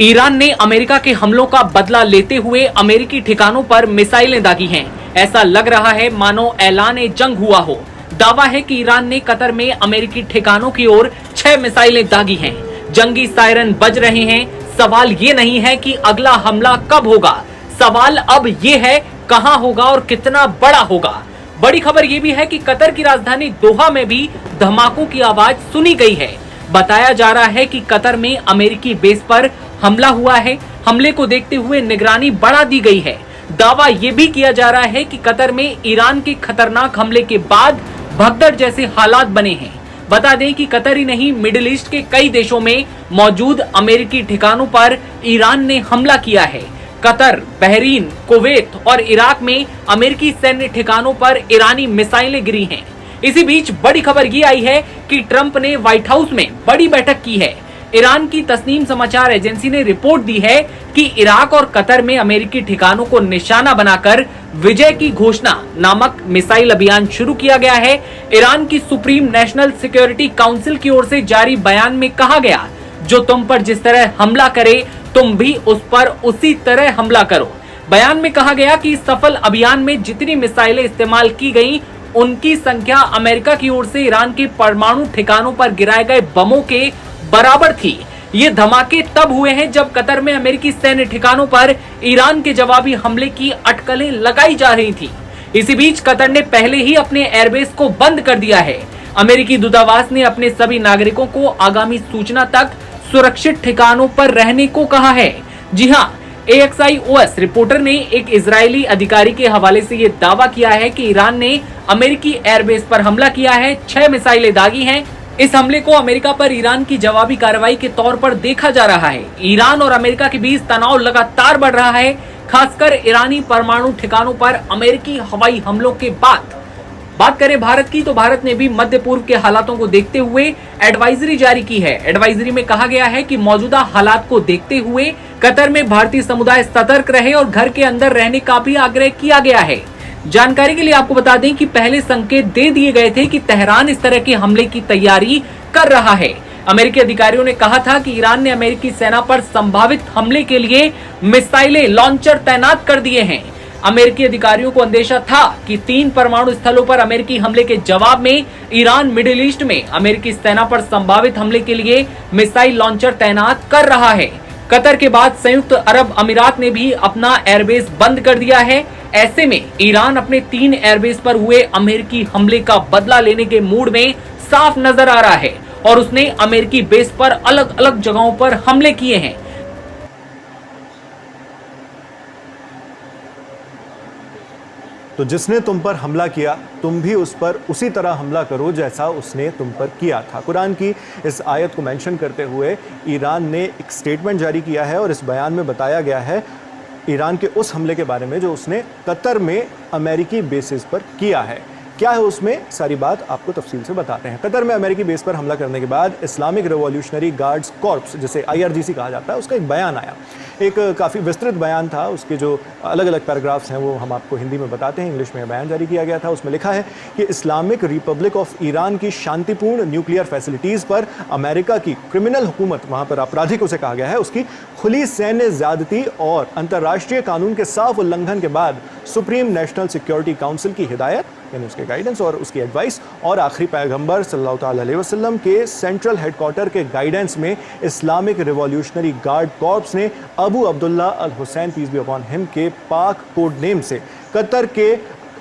Iran ने America के हमलों का बदला लेते हुए अमेरिकी ठिकानों पर मिसाइलें दागी हैं। ऐसा लग रहा है मानो ऐलान जंग हुआ हो। दावा है कि ईरान ने कतर में अमेरिकी ठिकानों की ओर 6 मिसाइलें दागी हैं। जंगी सायरन बज रहे हैं। सवाल ये नहीं है कि अगला हमला कब होगा, सवाल अब ये है कहां होगा और कितना बड़ा होगा। बड़ी खबर ये भी है कि कतर की राजधानी दोहा में भी धमाकों की आवाज सुनी गई है। बताया जा रहा है कि कतर में अमेरिकी बेस पर हमला हुआ है। हमले को देखते हुए निगरानी बढ़ा दी गई है। दावा यह भी किया जा रहा है कि कतर में ईरान के खतरनाक हमले के बाद भगदड़ जैसे हालात बने हैं। बता दें कि कतर ही नहीं, मिडिल ईस्ट के कई देशों में मौजूद अमेरिकी ठिकानों पर ईरान ने हमला किया है। कतर, बहरीन, कुवैत और इराक में अमेरिकी सैन्य ठिकानों पर ईरानी मिसाइलें गिरी हैं। इसी बीच बड़ी खबर ये आई है कि ट्रंप ने व्हाइट हाउस में बड़ी बैठक की है। ईरान की तस्नीम समाचार एजेंसी ने रिपोर्ट दी है कि इराक और कतर में अमेरिकी ठिकानों को निशाना बनाकर विजय की घोषणा नामक मिसाइल अभियान शुरू किया गया है। ईरान की सुप्रीम नेशनल सिक्योरिटी काउंसिल की ओर से जारी बयान में कहा गया, जो तुम पर जिस तरह हमला करे तुम भी उस पर उसी तरह हमला करो। बयान में कहा गया कि इस सफल अभियान में जितनी मिसाइलें इस्तेमाल की गईं, उनकी संख्या अमेरिका की ओर से ईरान के परमाणु ठिकानों पर गिराए गए बमों के बराबर थी। ये धमाके तब हुए हैं जब कतर में अमेरिकी सैन्य ठिकानों पर ईरान के जवाबी हमले की अटकलें लगाई जा रही थी। इसी बीच कतर ने पहले ही अपने एयरबेस को बंद कर दिया है। अमेरिकी दूतावास ने अपने सभी नागरिकों को आगामी सूचना तक सुरक्षित ठिकानों पर रहने को कहा है। जी हां, AXIOS रिपोर्टर ने एक इजरायली अधिकारी के हवाले से ये दावा किया है कि ईरान ने अमेरिकी एयरबेस पर हमला किया है, 6 मिसाइलें दागी हैं। इस हमले को अमेरिका पर ईरान की जवाबी कार्रवाई के तौर पर देखा जा रहा है। ईरान और अमेरिका के बीच तनाव लगातार बढ़ रहा है, खासकर ईरानी परमाणु ठिकानों पर अमेरिकी हवाई हमलों के बाद। बात करें भारत की, तो भारत ने भी मध्य पूर्व के हालातों को देखते हुए एडवाइजरी जारी की है। एडवाइजरी में कहा गया है कि मौजूदा हालात को देखते हुए कतर में भारतीय समुदाय सतर्क रहे और घर के अंदर रहने का भी आग्रह किया गया है। जानकारी के लिए आपको बता दें कि पहले संकेत दे दिए गए थे कि तेहरान इस तरह के हमले की तैयारी कर रहा है। अमेरिकी अधिकारियों ने कहा था कि ईरान ने अमेरिकी सेना पर संभावित हमले के लिए मिसाइलें, लॉन्चर तैनात कर दिए हैं। अमेरिकी अधिकारियों को अंदेशा था कि 3 परमाणु स्थलों पर अमेरिकी हमले के जवाब में ईरान मिडिल ईस्ट में अमेरिकी सेना पर संभावित हमले के लिए मिसाइल लॉन्चर तैनात कर रहा है। कतर के बाद संयुक्त अरब अमीरात ने भी अपना एयरबेस बंद कर दिया है। ऐसे में ईरान अपने 3 एयरबेस पर हुए अमेरिकी हमले का बदला लेने के मूड में साफ नजर आ रहा है और उसने अमेरिकी बेस पर अलग अलग जगहों पर हमले किए हैं। तो जिसने तुम पर हमला किया तुम भी उस पर उसी तरह हमला करो जैसा उसने तुम पर किया था। कुरान की इस आयत को मेंशन करते हुए ईरान ने एक स्टेटमेंट जारी किया है और इस बयान में बताया गया है ईरान के उस हमले के बारे में जो उसने कतर में अमेरिकी बेसिस पर किया है। क्या है उसमें, सारी बात आपको तफसील से बताते हैं। कतर में अमेरिकी बेस पर हमला करने के बाद इस्लामिक रिवॉल्यूशनरी गार्ड्स कॉर्प्स, जिसे IRGC कहा जाता है, उसका एक बयान आया। एक काफ़ी विस्तृत बयान था। उसके जो अलग अलग पैराग्राफ्स हैं वो हम आपको हिंदी में बताते हैं। इंग्लिश में बयान जारी किया गया था। उसमें लिखा है कि इस्लामिक रिपब्लिक ऑफ ईरान की शांतिपूर्ण न्यूक्लियर फैसिलिटीज़ पर अमेरिका की क्रिमिनल हुकूमत, वहाँ पर आपराधिक उसे कहा गया है, उसकी खुली सैन्य ज़्यादती और अंतर्राष्ट्रीय कानून के साफ उल्लंघन के बाद सुप्रीम नेशनल सिक्योरिटी काउंसिल की हिदायत, यानी उसके गाइडेंस और उसकी एडवाइस, और आखिरी पैगंबर सल्लल्लाहु अलैहि वसल्लम के सेंट्रल हेडक्वार्टर के गाइडेंस में इस्लामिक रिवॉल्यूशनरी गार्ड कॉर्प्स ने Abu Abdullah al Hussain peace be upon him के पाक कोड नेम से कतर के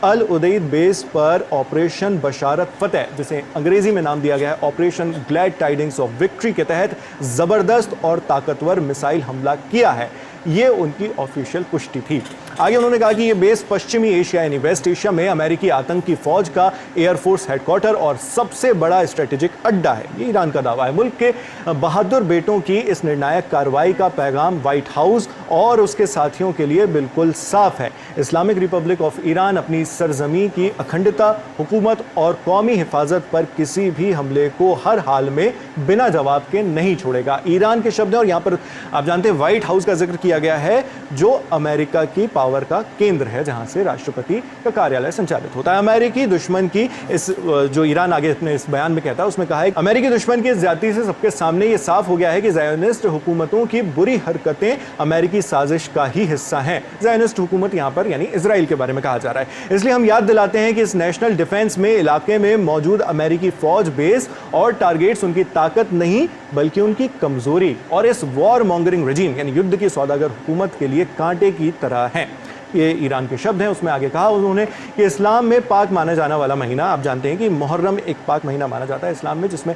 अल उदैद बेस पर ऑपरेशन बशारत फतेह, जिसे अंग्रेजी में नाम दिया गया है operation glad tidings of victory, के तहत ज़बरदस्त और ताकतवर मिसाइल हमला किया है। ये उनकी ऑफिशियल पुष्टि थी। आगे उन्होंने कहा कि ये बेस पश्चिमी एशिया यानी वेस्ट एशिया में अमेरिकी आतंकी फौज का एयरफोर्स हेडक्वार्टर और सबसे बड़ा स्ट्रेटेजिक अड्डा है। ये ईरान का दावा है। मुल्क के बहादुर बेटों की इस निर्णायक कार्रवाई का पैगाम व्हाइट हाउस और उसके साथियों के लिए बिल्कुल साफ है। इस्लामिक रिपब्लिक ऑफ ईरान अपनी सरजमी की अखंडता, हुकूमत और कौमी हिफाजत पर किसी भी हमले को हर हाल में बिना जवाब के नहीं छोड़ेगा। ईरान के शब्द हैं, और यहाँ पर आप जानते हैं व्हाइट हाउस का जिक्र किया गया है, जो अमेरिका की पावर का केंद्र है जहां से राष्ट्रपति का कार्यालय संचालित होता है। अमेरिकी दुश्मन की इस जो ईरान आगे अपने इस बयान में कहता है उसमें कहा है अमेरिकी दुश्मन की ज्यादती से सबके सामने ये साफ हो गया है कि ज़ायोनिस्ट हुकूमतों की बुरी हरकतें अमेरिकी साजिश का ही हिस्सा हैं। ज़ायोनिस्ट हुकूमत यहां पर यानी इजराइल के बारे में कहा जा रहा है। इसलिए हम याद दिलाते हैं कि इस नेशनल डिफेंस में इलाके में मौजूद अमेरिकी फौज बेस और टारगेट्स उनकी ताकत नहीं बल्कि उनकी कमजोरी और इस वॉर मॉन्गरिंग रजीम यानी युद्ध की सौदागर हुकूमत के लिए कांटे की तरह है। ये ईरान के शब्द हैं। उसमें आगे कहा उन्होंने कि इस्लाम में पाक माना जाने वाला महीना, आप जानते हैं कि मुहर्रम एक पाक महीना माना जाता है इस्लाम में, जिसमें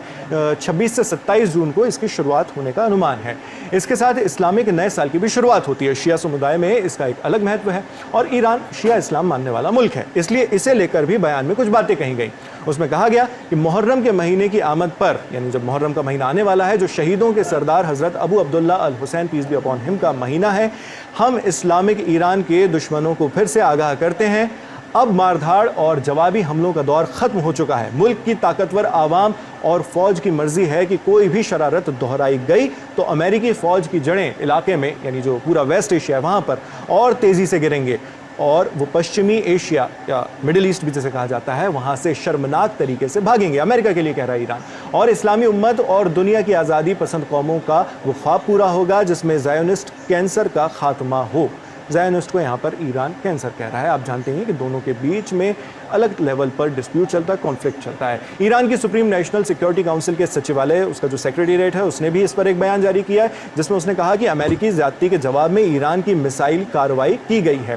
26 से 27 जून को इसकी शुरुआत होने का अनुमान है। इसके साथ इस्लामिक नए साल की भी शुरुआत होती है। शिया समुदाय में इसका एक अलग महत्व है और ईरान शिया इस्लाम मानने वाला मुल्क है, इसलिए इसे लेकर भी बयान में कुछ बातें कही गई। उसमें कहा गया कि मुहर्रम के महीने की आमद पर, यानी जब मुहर्रम का महीना आने वाला है, जो शहीदों के सरदार हजरत Abu Abdullah al Hussain peace be upon him का महीना है, हम इस्लामिक ईरान के दुश्मनों को फिर से आगाह करते हैं। अब मारधाड़ और जवाबी हमलों का दौर खत्म हो चुका है। मुल्क की ताकतवर आवाम और फौज की मर्जी है कि कोई भी शरारत दोहराई गई तो अमेरिकी फौज की जड़ें इलाके में, यानी जो पूरा वेस्ट एशिया है वहाँ पर और तेज़ी से गिरेंगे और वो पश्चिमी एशिया या मिडिल ईस्ट भी जैसे कहा जाता है वहाँ से शर्मनाक तरीके से भागेंगे। अमेरिका के लिए कह रहा है ईरान, और इस्लामी उम्मत और दुनिया की आज़ादी पसंद कौमों का वो ख्वाब पूरा होगा जिसमें ज़ायोनिस्ट कैंसर का खात्मा हो। ज़ायोनिस्ट को यहाँ पर ईरान कैंसर कह रहा है। आप जानते हैं कि दोनों के बीच में अलग लेवल पर डिस्प्यूट चलता है, कॉन्फ्लिक्ट चलता है। ईरान की सुप्रीम नेशनल सिक्योरिटी काउंसिल के सचिवालय, उसका जो सेक्रेटेरिएट है, उसने भी इस पर एक बयान जारी किया है जिसमें उसने कहा कि अमेरिकी ज़्यादती के जवाब में ईरान की मिसाइल कार्रवाई की गई है।